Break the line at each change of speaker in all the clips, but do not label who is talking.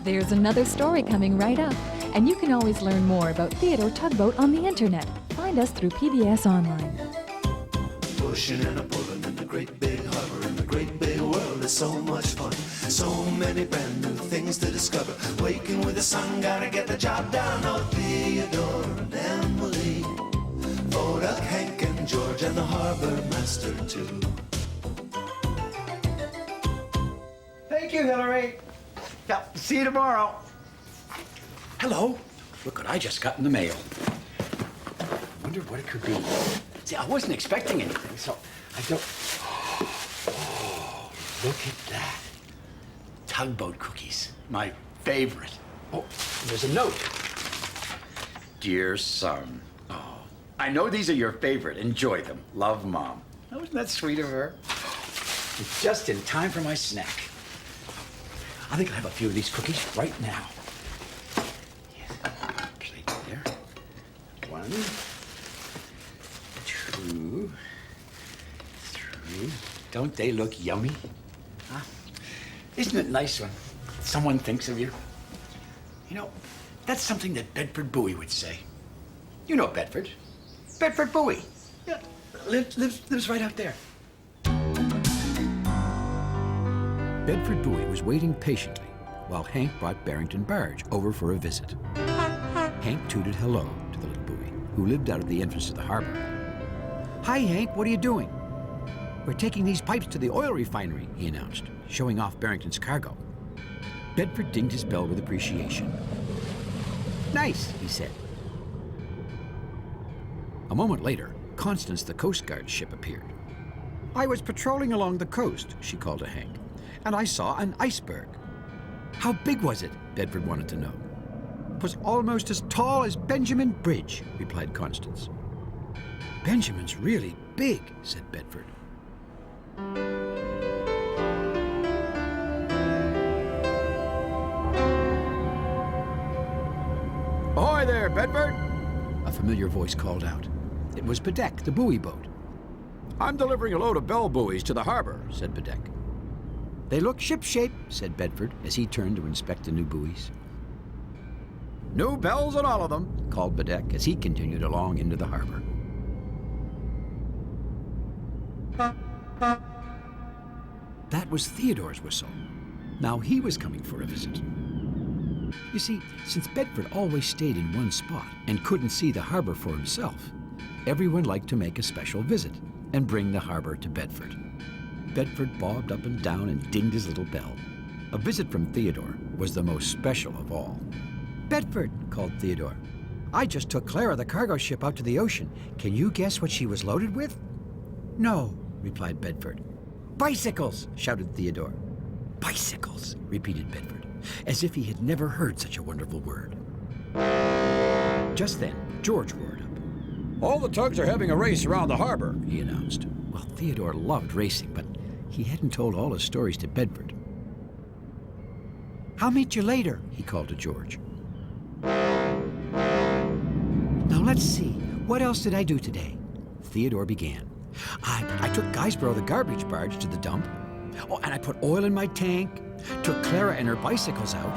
There's another story coming right up, and you can always learn more about Theodore Tugboat on the internet. Find us through PBS Online.
Pushing and a pulling in the great big harbor, in the great big world is so much fun. So many brand new things to discover. Waking with the sun, gotta get the job done. Oh, Theodore and Emily, Voda, Hank and George, and the harbor master too.
Thank you, Hillary. Yep, see you tomorrow.
Hello. Look what I just got in the mail. Wonder what it could be. See, I wasn't expecting anything, so I don't... Oh, look at that. Tugboat cookies. My favorite. Oh, there's a note. Dear son. Oh, I know these are your favorite. Enjoy them. Love, Mom. Oh, isn't that sweet of her? It's just in time for my snack. I think I'll have a few of these cookies right now. Yes. Plate there. 1, 2, 3. Don't they look yummy? Huh? Isn't it nice when someone thinks of you? You know, that's something that Bedford Bowie would say. You know Bedford. Bedford Bowie. Yeah, lives right out there.
Bedford Bowie was waiting patiently while Hank brought Barrington Barge over for a visit. Hank tooted hello to the little Bowie, who lived out at the entrance to the harbor. "Hi, Hank, what are you doing?" "We're taking these pipes to the oil refinery," he announced, showing off Barrington's cargo. Bedford dinged his bell with appreciation. "Nice," he said. A moment later, Constance, the Coast Guard ship, appeared. "I was patrolling along the coast," she called to Hank, "and I saw an iceberg." "How big was it?" Bedford wanted to know. "It was almost as tall as Benjamin Bridge," replied Constance. "Benjamin's really big," said Bedford. "Ahoy there, Bedford!" a familiar voice called out. It was Bedeck, the buoy boat. "I'm delivering a load of bell buoys to the harbor," said Bedeck. "They look shipshape," said Bedford as he turned to inspect the new buoys. "New bells on all of them," called Bedeck as he continued along into the harbor. That was Theodore's whistle. Now he was coming for a visit. You see, since Bedford always stayed in one spot and couldn't see the harbor for himself, everyone liked to make a special visit and bring the harbor to Bedford. Bedford bobbed up and down and dinged his little bell. A visit from Theodore was the most special of all. "Bedford," called Theodore, "I just took Clara, the cargo ship, out to the ocean. Can you guess what she was loaded with?" "No," replied Bedford. "Bicycles!" shouted Theodore. "Bicycles," repeated Bedford, as if he had never heard such a wonderful word. Just then, George roared up. "All the tugs are having a race around the harbor," he announced. Well, Theodore loved racing, but he hadn't told all his stories to Bedford. "I'll meet you later," he called to George. "Now let's see, what else did I do today?" Theodore began. I took Guysborough, the garbage barge, to the dump. Oh, and I put oil in my tank, took Clara and her bicycles out.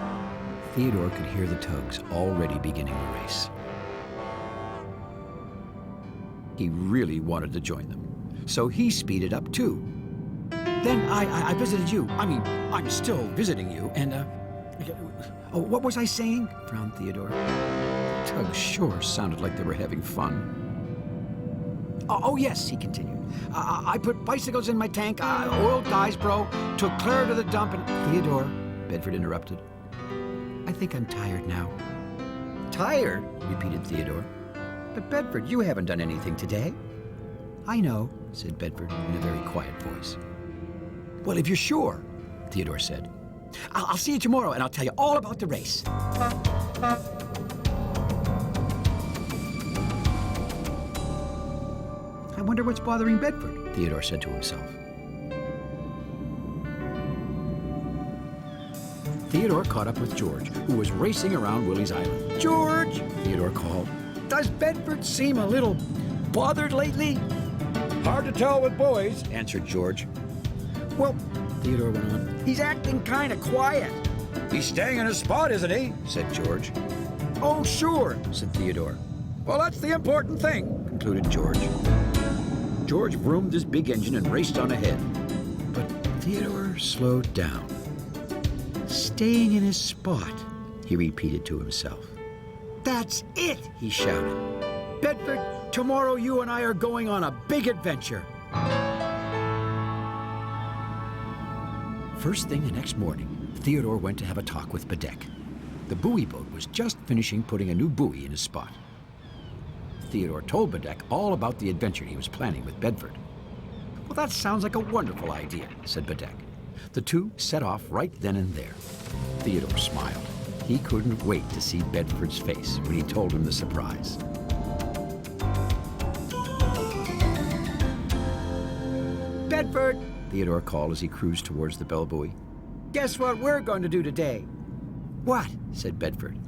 Theodore could hear the tugs already beginning the race. He really wanted to join them, so he speeded up too. "Then I visited you. I'm still visiting you, and, oh, what was I saying?" frowned Theodore. Tugs sure sounded like they were having fun. Oh, yes," he continued. I put bicycles in my tank, oiled Guysborough, took Clara to the dump, and..." "Theodore," Bedford interrupted, "I think I'm tired now." "Tired?" repeated Theodore. "But Bedford, you haven't done anything today." "I know," said Bedford in a very quiet voice. "Well, if you're sure," Theodore said, I'll see you tomorrow, and I'll tell you all about the race." "I wonder what's bothering Bedford," Theodore said to himself. Theodore caught up with George, who was racing around Willie's Island. "George," Theodore called, "does Bedford seem a little bothered lately?" "Hard to tell with boys," answered George. "Well," Theodore went on, "he's acting kind of quiet." He's staying in his spot, isn't he? Said George. Oh, sure, said Theodore. Well, that's the important thing, concluded George. George vroomed his big engine and raced on ahead. But Theodore slowed down. Staying in his spot, he repeated to himself. That's it, he shouted. Bedford, tomorrow you and I are going on a big adventure. First thing the next morning, Theodore went to have a talk with Bedeck. The buoy boat was just finishing putting a new buoy in his spot. Theodore told Bedeck all about the adventure he was planning with Bedford. Well, that sounds like a wonderful idea, said Bedeck. The two set off right then and there. Theodore smiled. He couldn't wait to see Bedford's face when he told him the surprise. Bedford, Theodore called as he cruised towards the bell buoy. Guess what we're going to do today? What? Said Bedford.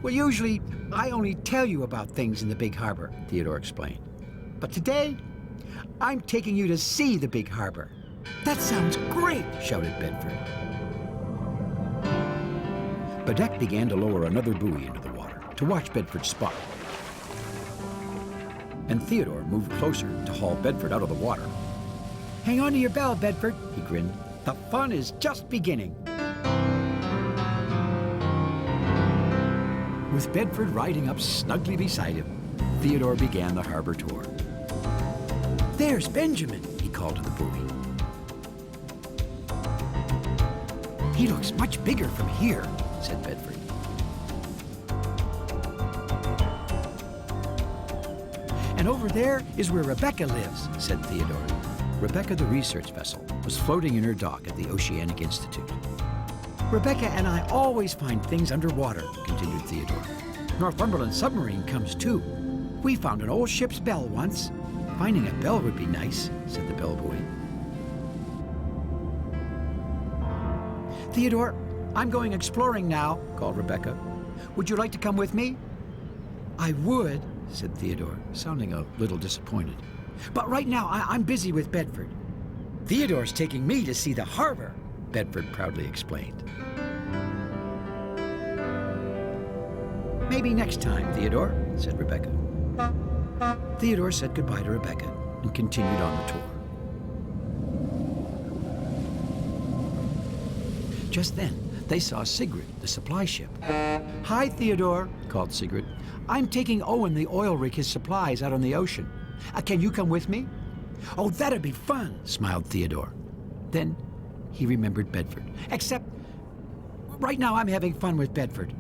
Well, usually I only tell you about things in the big harbor, Theodore explained. But today, I'm taking you to see the big harbor. That sounds great, shouted Bedford. Bedeck began to lower another buoy into the water to watch Bedford's spot. And Theodore moved closer to haul Bedford out of the water. Hang on to your bell, Bedford, he grinned. The fun is just beginning. With Bedford riding up snugly beside him, Theodore began the harbor tour. There's Benjamin, he called to the buoy. He looks much bigger from here, said Bedford. And over there is where Rebecca lives, said Theodore. Rebecca, the research vessel, was floating in her dock at the Oceanic Institute. Rebecca and I always find things underwater, continued Theodore. Northumberland submarine comes too. We found an old ship's bell once. Finding a bell would be nice, said the bellboy. Theodore, I'm going exploring now, called Rebecca. Would you like to come with me? I would, said Theodore, sounding a little disappointed. But right now, I'm busy with Bedford. Theodore's taking me to see the harbor, Bedford proudly explained. Maybe next time, Theodore, said Rebecca. Theodore said goodbye to Rebecca and continued on the tour. Just then, they saw Sigrid, the supply ship. Hi, Theodore, called Sigrid. I'm taking Owen, the oil rig, his supplies out on the ocean. Can you come with me? Oh, that'd be fun, smiled Theodore. Then he remembered Bedford. Except, right now I'm having fun with Bedford.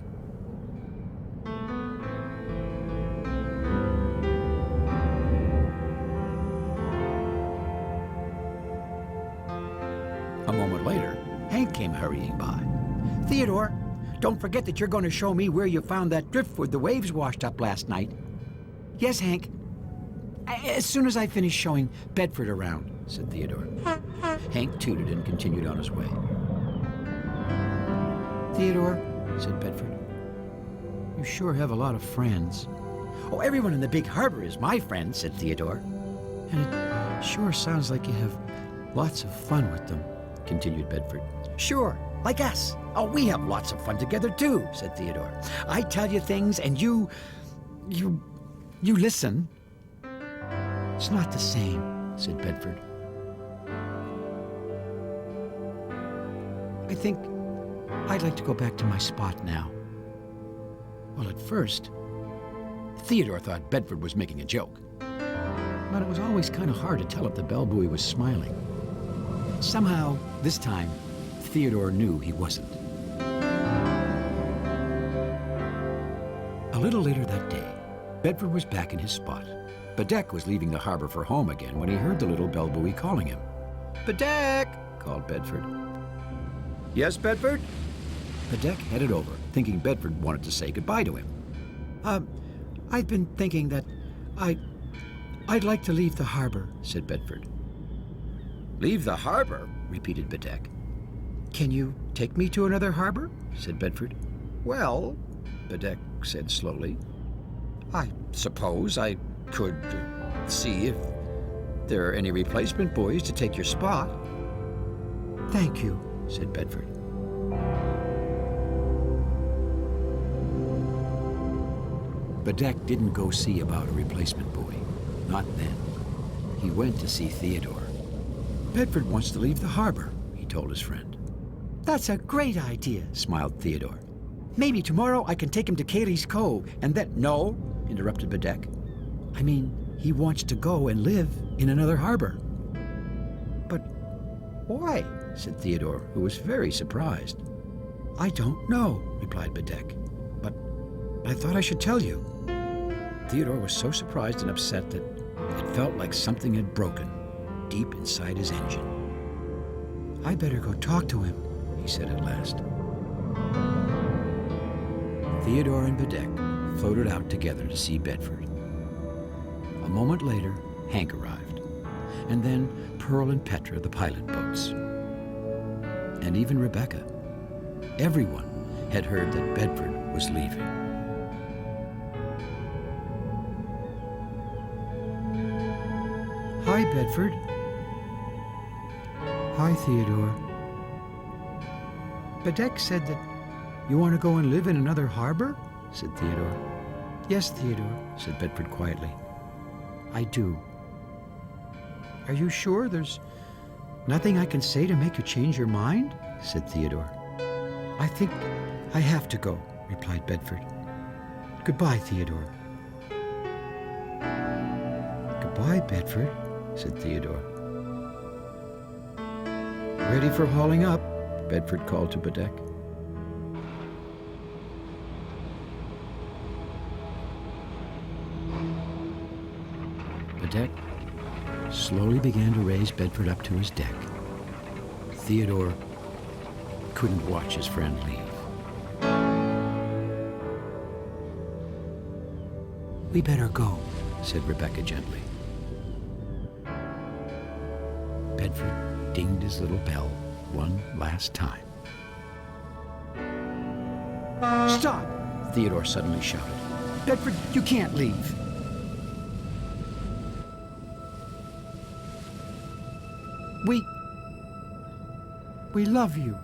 A moment later, Hank came hurrying by. Theodore, don't forget that you're going to show me where you found that driftwood the waves washed up last night. Yes, Hank. As soon as I finish showing Bedford around, said Theodore. Hank tooted and continued on his way. Theodore, said Bedford, you sure have a lot of friends. Oh, everyone in the big harbor is my friend, said Theodore. And it sure sounds like you have lots of fun with them, continued Bedford. Sure, like us. Oh, we have lots of fun together too, said Theodore. I tell you things and you listen. It's not the same, said Bedford. I think I'd like to go back to my spot now. Well, at first, Theodore thought Bedford was making a joke. But it was always kind of hard to tell if the bellboy was smiling. Somehow, this time, Theodore knew he wasn't. A little later that day, Bedford was back in his spot. Bedeck was leaving the harbor for home again when he heard the little bellboy calling him. Bedeck, called Bedford. Yes, Bedford? Bedeck headed over, thinking Bedford wanted to say goodbye to him. I've been thinking that I'd like to leave the harbor, said Bedford. Leave the harbor? Repeated Bedeck. Can you take me to another harbor? Said Bedford. Well, Bedeck said slowly, I suppose I could see if there are any replacement buoys to take your spot. Thank you, said Bedford. Bedeck didn't go see about a replacement buoy. Not then. He went to see Theodore. Bedford wants to leave the harbor, he told his friend.
That's a great idea,
Smiled Theodore.
Maybe tomorrow I can take him to Kaylee's Cove, and then...
No, interrupted Bedeck. I mean, he wants to go and live in another harbor. But why? Said Theodore, who was very surprised. I don't know, replied Bedeck. But I thought I should tell you. Theodore was so surprised and upset that it felt like something had broken deep inside his engine. I better go talk to him, he said at last. Theodore and Bedeck floated out together to see Bedford. A moment later, Hank arrived, and then Pearl and Petra, the pilot boats. And even Rebecca. Everyone had heard that Bedford was leaving. Hi, Bedford. Hi, Theodore. Bedeck said that you want to go and live in another harbor? Said Theodore. Yes, Theodore, said Bedford quietly. I do. Are you sure there's nothing I can say to make you change your mind? Said Theodore. I think I have to go, replied Bedford. Goodbye, Theodore. Goodbye, Bedford, said Theodore. Ready for hauling up? Bedford called to Bedeck. Bedeck slowly began to raise Bedford up to his deck. Theodore couldn't watch his friend leave. We better go, said Rebecca gently. Bedford dinged his little bell one last time. Stop! Theodore suddenly shouted. Bedford, you can't leave. We love you.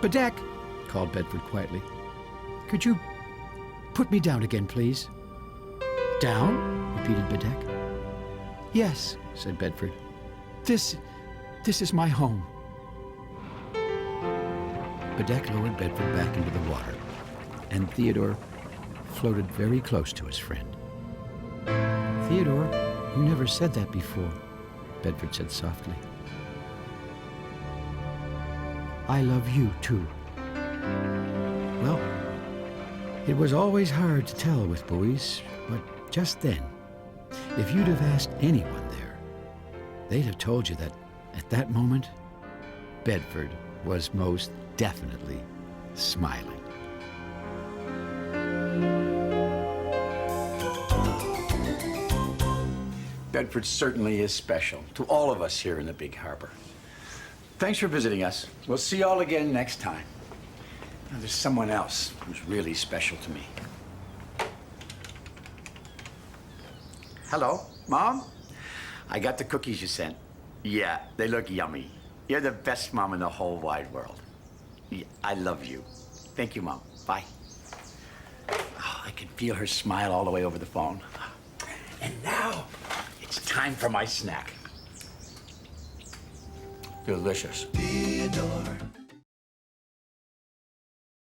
Bedeck, called Bedford quietly. Could you put me down again, please? Down? Repeated Bedeck. Yes, said Bedford. This is my home. Bedeck lowered Bedford back into the water, and Theodore floated very close to his friend. Theodore, you never said that before, Bedford said softly. I love you, too. Well, it was always hard to tell with buoys, but just then, if you'd have asked anyone there, they'd have told you that, at that moment, Bedford was most definitely smiling.
Bedford certainly is special to all of us here in the Big Harbor. Thanks for visiting us. We'll see you all again next time. Now, there's someone else who's really special to me. Hello, Mom? I got the cookies you sent. Yeah, they look yummy. You're the best mom in the whole wide world. Yeah, I love you. Thank you, Mom. Bye. Oh, I can feel her smile all the way over the phone. And now, it's time for my snack. Delicious.
Theodore,